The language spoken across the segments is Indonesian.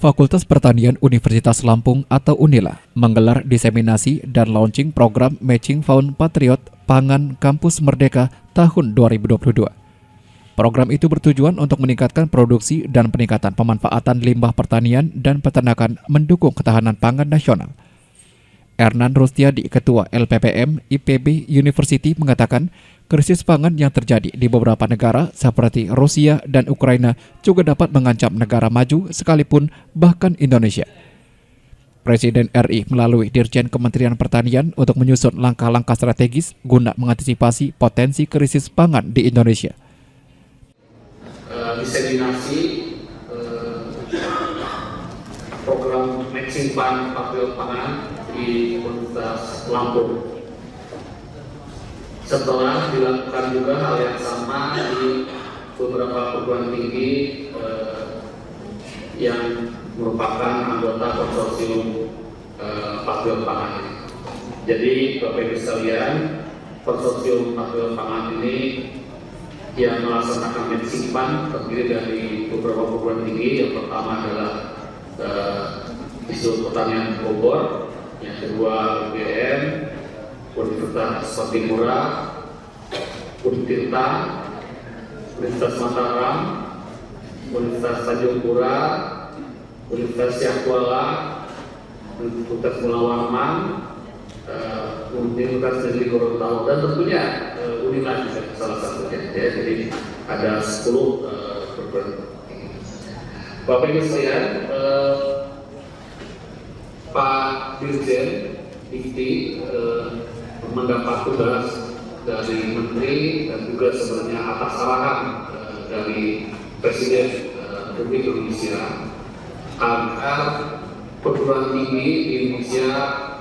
Fakultas Pertanian Universitas Lampung atau UNILA menggelar diseminasi dan launching program Matching Found Patriot Pangan Kampus Merdeka tahun 2022. Program itu bertujuan untuk meningkatkan produksi dan peningkatan pemanfaatan limbah pertanian dan peternakan mendukung ketahanan pangan nasional. Ernan Rustiadi, Ketua LPPM IPB University mengatakan, krisis pangan yang terjadi di beberapa negara seperti Rusia dan Ukraina juga dapat mengancam negara maju sekalipun bahkan Indonesia. Presiden RI melalui Dirjen Kementerian Pertanian untuk menyusun langkah-langkah strategis guna mengantisipasi potensi krisis pangan di Indonesia. Diseminasi program Matching Fund Patriot Pangan di Universitas Lampung. Setelah dilakukan juga hal yang sama di beberapa perguruan tinggi yang merupakan anggota konsorsium Patriot Pangan. Jadi Bapak Ibu sekalian, konsorsium Patriot Pangan ini yang melaksanakan Matching Fund terdiri dari beberapa perguruan tinggi. Yang pertama adalah Institut Pertanian Bogor, yang kedua UGM, Universitas Patimura, Untirta, Universitas Mataram, Universitas Tanjung Pura, Universitas Syahkuala, Universitas Mula Warman, Universitas Negeri Gorontalo, dan tentunya UNILA juga salah satunya. Ya, jadi ada 10 perguruan tinggi. Bapak Ibu sekalian, Pak Dirjen Dikti mendapat tugas dari Menteri dan juga sebenarnya atas arahan dari Presiden Republik Indonesia agar perguruan tinggi di Indonesia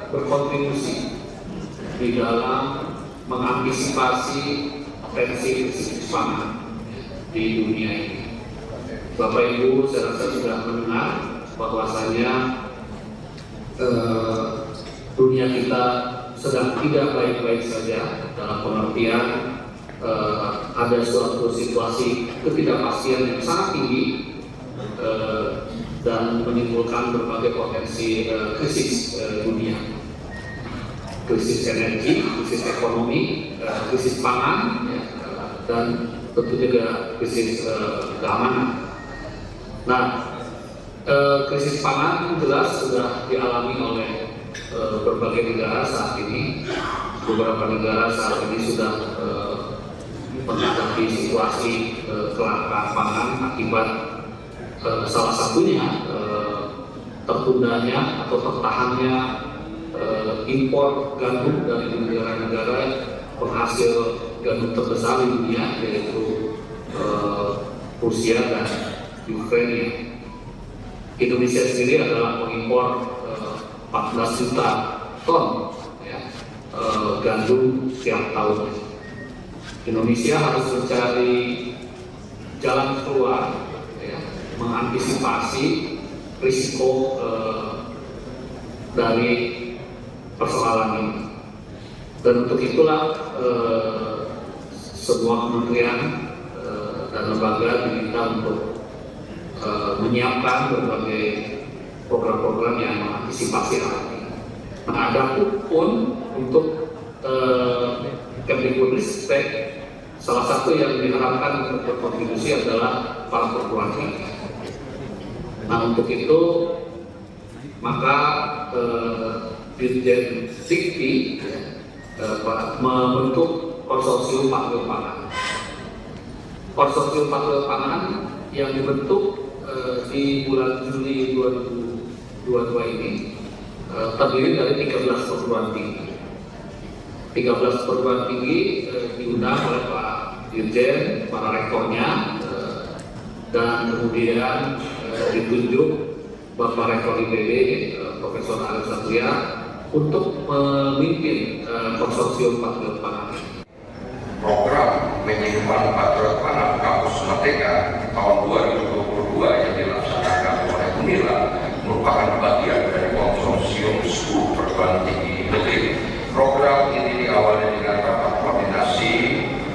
berkontribusi di dalam mengantisipasi potensi krisis pangan di dunia ini. Bapak Ibu saya rasa sudah mendengar bahwasanya dunia kita sedang tidak baik-baik saja, dalam pengertian ada suatu situasi ketidakpastian yang sangat tinggi dan menimbulkan berbagai potensi krisis dunia, krisis energi, krisis ekonomi, krisis pangan, dan tentu juga krisis keamanan. Nah, krisis pangan jelas sudah dialami oleh berbagai negara saat ini. Beberapa negara saat ini sudah menghadapi situasi kelangkaan pangan akibat salah satunya tertundanya atau tertahannya impor gandum dari negara-negara penghasil gandum terbesar di dunia, yaitu Rusia dan Ukraina. Indonesia sendiri adalah pengimpor 14 juta ton gandum setiap tahun. Indonesia harus mencari jalan keluar, mengantisipasi risiko dari persoalan ini. Dan untuk itulah sebuah kementerian dan lembaga diminta untuk menyiapkan berbagai program-program yang mengantisipasi hal ini. Nah, ada pun untuk Kemdikbudristek, salah satu yang diharapkan untuk berkontribusi adalah para perguruan tinggi. Nah, untuk itu maka Dirjen Dikti membentuk konsorsium Patriot Pangan. Konsorsium Patriot Pangan yang dibentuk di bulan Juli 2022 ini terdiri dari 13 perguruan tinggi. 13 perguruan tinggi diundang oleh Pak Dirjen, para rektornya, dan kemudian ditunjuk Bapak Rektor IPB, Profesor Arief Satria, untuk memimpin konsorsium Patriot Pangan. Program Matching Fund Patriot Pangan Kampus Merdeka tahun 2022 yang dilaksanakan oleh UNILA merupakan bagian dari konsorsium 10 perguruan tinggi negeri. Program ini diawali dengan rapat koordinasi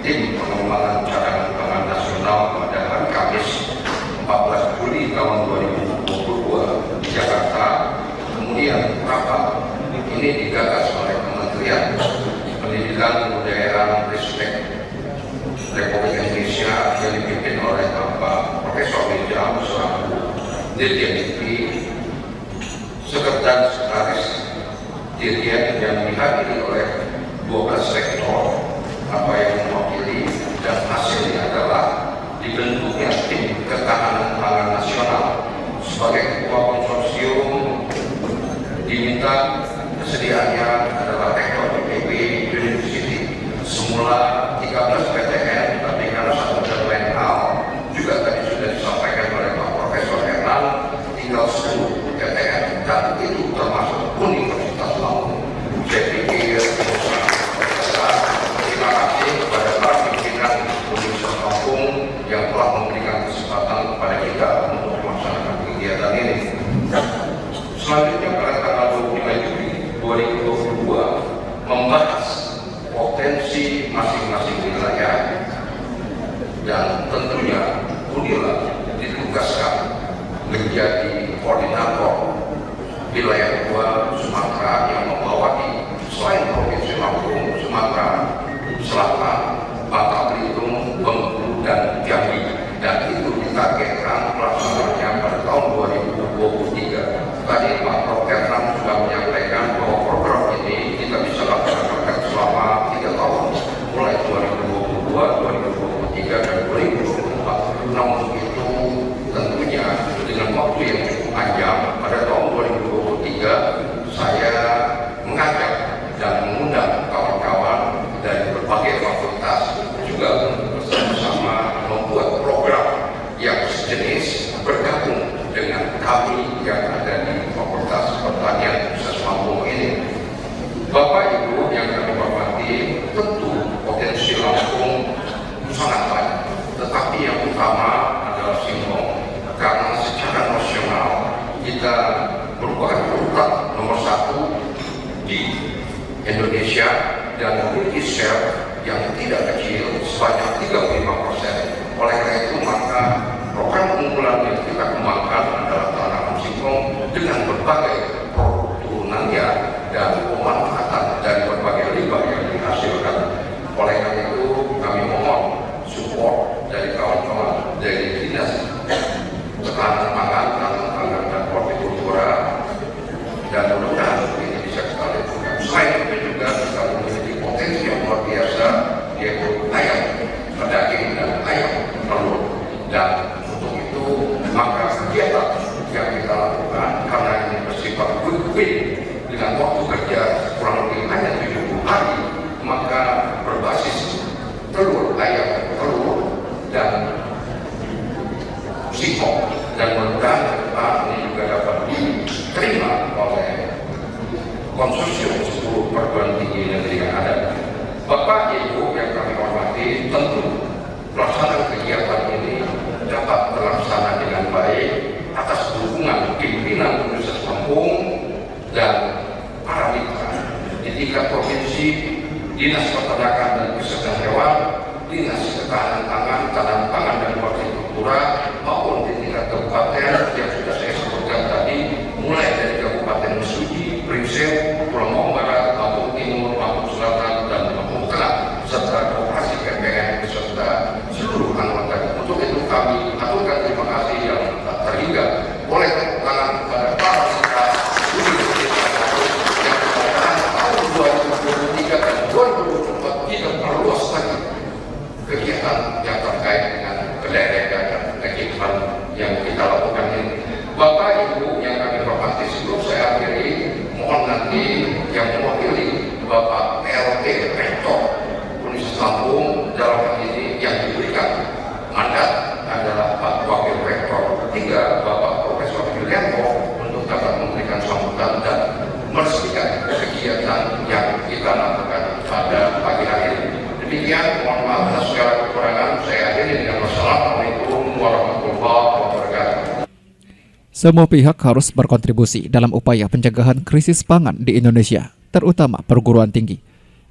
tim pengembangan cadangan pangan nasional pada hari Kamis 14 Juli tahun 2022 Dirjen IP, Sekretaris Dirjen yang dihadiri oleh 12 rektor yang mewakili, dan hasilnya adalah dibentuknya tim ketahanan pangan nasional. Sebagai ketua konsorsium diminta kesediaannya adalah rektor IPB University. Semula 13 PTN, tapi karena satu dan lain hal juga tadi sudah disampaikan oleh Pak Profesor Hernan, tinggal 10 PTN, dan itu termasuk Universitas Lampung. Saya pikir terima kasih kepada para pimpinan Universitas Lampung yang telah memberikan kesempatan kepada kita untuk melaksanakan kegiatan ini. Selanjutnya pada tanggal 25 Juli 2022 membahas potensi masing-masing wilayah, dan tentunya UNILA ditugaskan menjadi koordinator wilayah 2 Sumatera yang membawahi selain Provinsi Lampung, Sumatera Selatan, Bangka Belitung, Bengkulu, dan Jambi, dan itu ditargetkan pelaksanaannya pada tahun 2023. Tadi Pak Prof. Hernan sudah menyampaikan bahwa program ini kita bisa laksanakan selama 3 tahun, mulai 2022, 2023, dan 2024. Namun itu tentunya dengan waktu yang cukup panjang, pada tahun 2023 saya mengajak dan mengundang kawan-kawan dari berbagai fakultas juga untuk bersama-sama membuat program yang sejenis bergabung dengan kami yang ada di Fakultas Pertanian Universitas Lampung ini. Bapak Ibu yang kami hormati, tentu potensi Lampung sangat banyak, tetapi yang utama adalah Singkong, karena secara nasional kita merupakan urutan nomor 1 di Indonesia dan memiliki share yang tidak kecil sebanyak 35%. Oleh karena itu maka program unggulan yang kita kembangkan adalah tanaman singkong dengan berbagai produk turunannya dan pemanfaatan dari berbagai limbah yang dihasilkan. Oleh karena itu kami mohon support dari kawan-kawan dari Dinas Ketahanan Pangan, dan Hortikultura, dan mudah-mudahan ini bisa kita lakukan. Selain itu juga kita memiliki potensi yang luar biasa, yaitu ayam daging dan ayam telur. Dan untuk itu maka kegiatan yang kita lakukan, karena ini bersifat win-win dengan waktu kerja kurang lebih hanya 70 hari, maka berbasis telur, ayam telur, dan singkong, dan mudah-mudahan ini juga dapat diterima oleh konsorsium 10 perguruan tinggi negeri yang ada. Bapak Ibu yang kami hormati, tentu pelaksanaan kegiatan ini dapat terlaksana dengan baik atas dukungan pimpinan Universitas Lampung dan para mitra di tingkat provinsi, Dinas Peternakan dan Kesehatan Hewan, Dinas Ketahanan Pangan, Tanam dan Hortikultura, maupun di tingkat kabupaten yang sudah saya sebutkan tadi, mulai dari Kabupaten Mesuji, Pringsep, Pulau Maung Barat, Lampung Timur, Lampung Selatan, dan Lampung Tengah, serta Koperasi PPN beserta seluruh anggota. Untuk itu kami aturkan terima kasih yang tak terhingga oleh tepuk tangan kepada para mitra yang pada tahun 2023 dan 2024 kita perluas lagi kegiatan yang terkait dengan kedaerahan dan kegiatan yang kita lakukan ini. Bapak Ibu yang kami hormati, sebelum saya akhiri, mohon nanti yang mewakili Bapak PLT Rektor Universitas Lampung dalam hal ini yang diberikan mandat adalah Pak Wakil Rektor ketiga Bapak Profesor Yulianto untuk dapat memberikan sambutan dan meresmikan kegiatan yang kita lakukan pada pagi hari ini. Demikian, mohon maaf atas segala kekurangan. Saya akhiri dengan wassalamualaikum warahmatullahi wabarakatuh. Semua pihak harus berkontribusi dalam upaya pencegahan krisis pangan di Indonesia, terutama perguruan tinggi.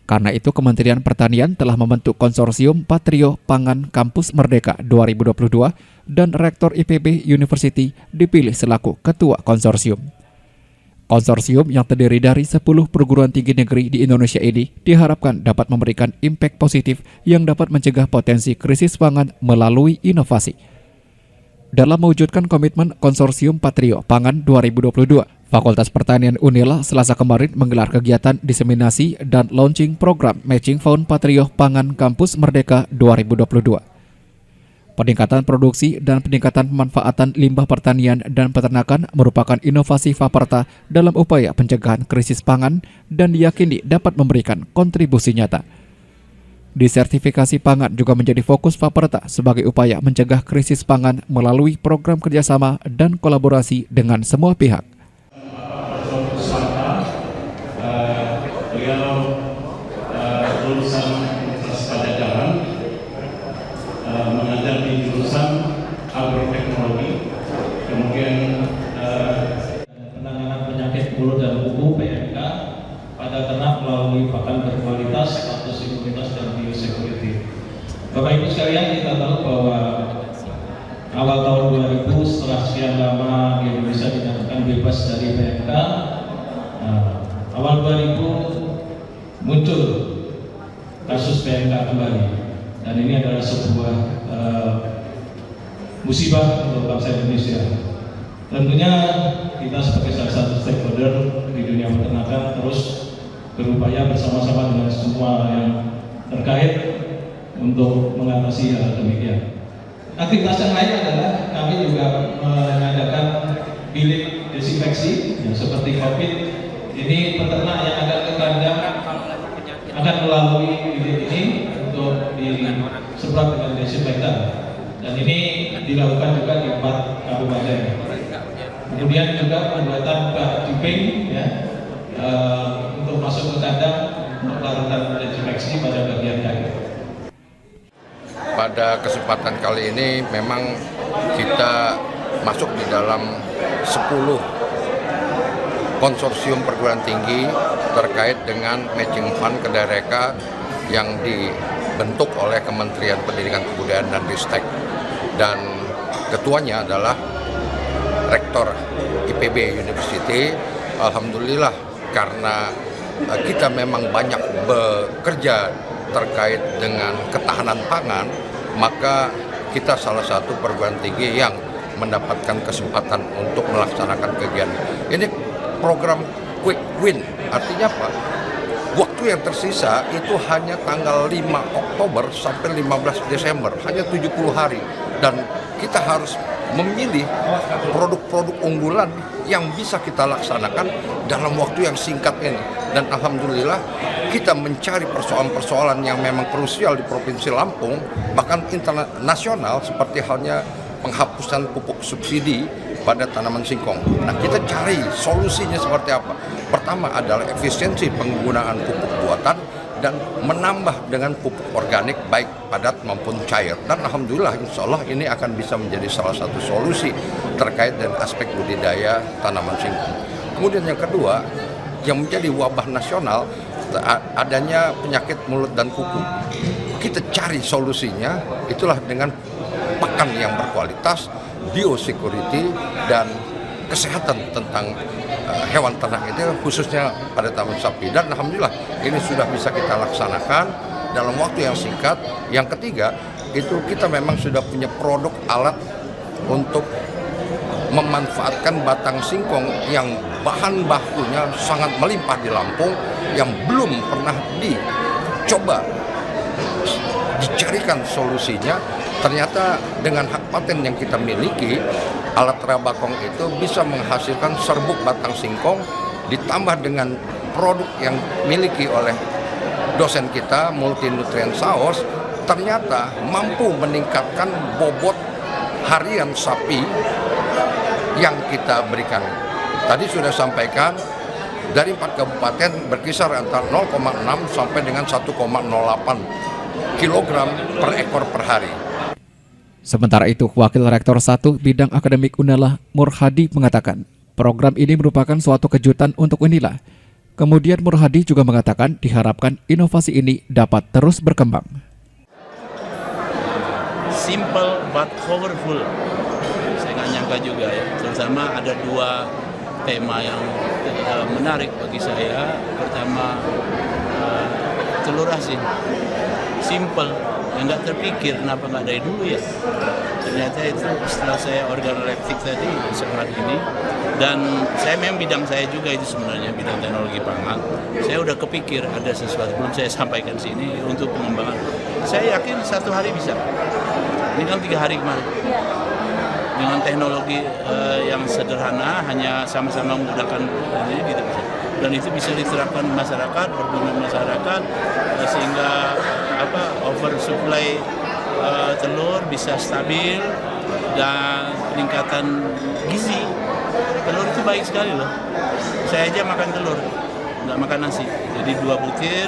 Karena itu Kementerian Pertanian telah membentuk konsorsium Patrio Pangan Kampus Merdeka 2022 dan Rektor IPB University dipilih selaku ketua konsorsium. Konsorsium yang terdiri dari 10 perguruan tinggi negeri di Indonesia ini diharapkan dapat memberikan impact positif yang dapat mencegah potensi krisis pangan melalui inovasi. dalam mewujudkan komitmen Konsorsium Patrio Pangan 2022. Fakultas Pertanian Unila Selasa kemarin menggelar kegiatan diseminasi dan launching program Matching Fund Patrio Pangan Kampus Merdeka 2022. Peningkatan produksi dan peningkatan pemanfaatan limbah pertanian dan peternakan merupakan inovasi Faperta dalam upaya pencegahan krisis pangan dan diyakini dapat memberikan kontribusi nyata. Disertifikasi pangan juga menjadi fokus Faperta sebagai upaya mencegah krisis pangan melalui program kerjasama dan kolaborasi dengan semua pihak. Lulusan Universitas Pajajaran, mengajar di jurusan agroteknologi, kemudian penanganan penyakit mulut dan kuku (PMK) pada ternak melalui pakan berkualitas, status imunitas dan biosecurity. Bapak Ibu sekalian, kita tahu bahwa awal tahun 2000 setelah sekian lama di Indonesia dinyatakan bebas dari PMK, awal 2000 muncul kasus PMK kembali, dan ini adalah sebuah musibah untuk bangsa Indonesia. Tentunya kita sebagai salah satu stakeholder di dunia peternakan terus berupaya bersama-sama dengan semua yang terkait untuk mengatasi hal demikian. Aktivitas yang lain adalah kami juga mengadakan bilik desinfeksi yang seperti COVID. Ini peternak yang akan ke kandang akan melalui bilik ini untuk disemprot dengan desinfektan, dan ini dilakukan juga di 4 kabupaten. Kemudian juga pembuatan bak diping ya, untuk masuk ke kandang untuk melakukan desinfeksi pada bagian kaki. Pada kesempatan kali ini memang kita masuk di dalam 10 konsorsium perguruan tinggi terkait dengan matching fund Kedareka yang dibentuk oleh Kementerian Pendidikan Kebudayaan dan Ristek, dan ketuanya adalah Rektor IPB University. Alhamdulillah, karena kita memang banyak bekerja terkait dengan ketahanan pangan, maka kita salah satu perguruan tinggi yang mendapatkan kesempatan untuk melaksanakan kegiatan ini. Program quick win artinya apa? Waktu yang tersisa itu hanya tanggal 5 Oktober sampai 15 Desember, hanya 70 hari, dan kita harus memilih produk-produk unggulan yang bisa kita laksanakan dalam waktu yang singkat ini. Dan alhamdulillah kita mencari persoalan-persoalan yang memang krusial di Provinsi Lampung, bahkan internasional, seperti halnya penghapusan pupuk subsidi pada tanaman singkong. Nah, kita cari solusinya seperti apa. Pertama adalah efisiensi penggunaan pupuk buatan dan menambah dengan pupuk organik baik padat maupun cair. Dan alhamdulillah insya Allah ini akan bisa menjadi salah satu solusi terkait dengan aspek budidaya tanaman singkong. Kemudian yang kedua, yang menjadi wabah nasional, adanya penyakit mulut dan kuku. Kita cari solusinya, itulah dengan pakan yang berkualitas, biosecurity, dan kesehatan tentang hewan ternak itu, khususnya pada taman sapi. Dan alhamdulillah ini sudah bisa kita laksanakan dalam waktu yang singkat. Yang ketiga, itu kita memang sudah punya produk alat untuk memanfaatkan batang singkong yang bahan bakunya sangat melimpah di Lampung, yang belum pernah dicoba, dicarikan solusinya. Ternyata dengan hak paten yang kita miliki, alat rabakong itu bisa menghasilkan serbuk batang singkong ditambah dengan produk yang dimiliki oleh dosen kita, multinutrient saus, ternyata mampu meningkatkan bobot harian sapi yang kita berikan. Tadi sudah sampaikan, dari 4 kabupaten berkisar antara 0,6 sampai dengan 1,08 kilogram per ekor per hari. Sementara itu, Wakil Rektor 1 Bidang Akademik Unila, Murhadi, mengatakan program ini merupakan suatu kejutan untuk Unila. Kemudian Murhadi juga mengatakan diharapkan inovasi ini dapat terus berkembang. Simple but powerful. Saya nggak nyangka juga ya, terutama ada 2 tema yang menarik bagi saya. Pertama, telur asin. Simple yang nggak terpikir, kenapa nggak dari dulu ya. Ternyata itu setelah saya organoleptik tadi sangat ini, dan saya memang bidang saya juga itu sebenarnya bidang teknologi pangan. Saya udah kepikir ada sesuatu, belum saya sampaikan sini untuk pengembangan. Saya yakin satu hari bisa. Ini kan 3 hari kemarin. Dengan teknologi yang sederhana, hanya sama-sama menggunakan ini gitu bisa. Dan itu bisa diterapkan masyarakat, berguna masyarakat, sehingga oversupply telur bisa stabil dan peningkatan gizi. Telur itu baik sekali loh. Saya aja makan telur, nggak makan nasi. Jadi 2 butir,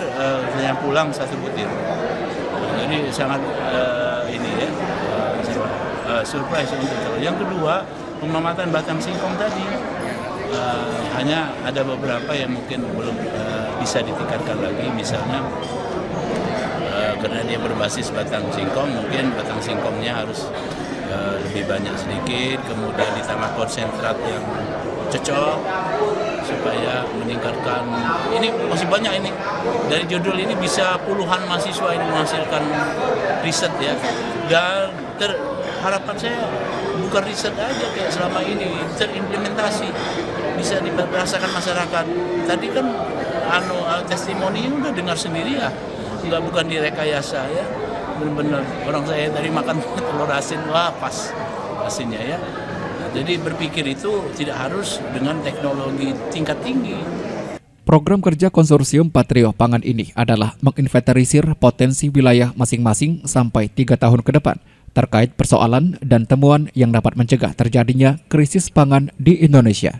saya pulang 1 butir. Jadi sangat ini ya, surprise untuk telur. Yang kedua, pemamatan batang singkong tadi. Hanya ada beberapa yang mungkin belum bisa ditingkatkan lagi, misalnya karena dia berbasis batang singkong, mungkin batang singkongnya harus lebih banyak sedikit, kemudian ditambah konsentrat yang cocok supaya meningkatkan. Ini masih banyak ini, dari judul ini bisa puluhan mahasiswa ini menghasilkan riset ya, dan harapan saya bukan riset aja kayak selama ini, terimplementasi, bisa dirasakan masyarakat. Tadi kan testimoni udah dengar sendiri ya, bukan direkayasa ya, benar-benar orang saya tadi makan telur asin, wah pas asinnya ya. Jadi berpikir itu tidak harus dengan teknologi tingkat tinggi. Program kerja konsorsium Patrio Pangan ini adalah menginventarisir potensi wilayah masing-masing sampai 3 tahun ke depan terkait persoalan dan temuan yang dapat mencegah terjadinya krisis pangan di Indonesia.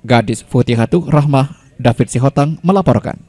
Gadis Futihatu Rahmah, David Sihotang melaporkan.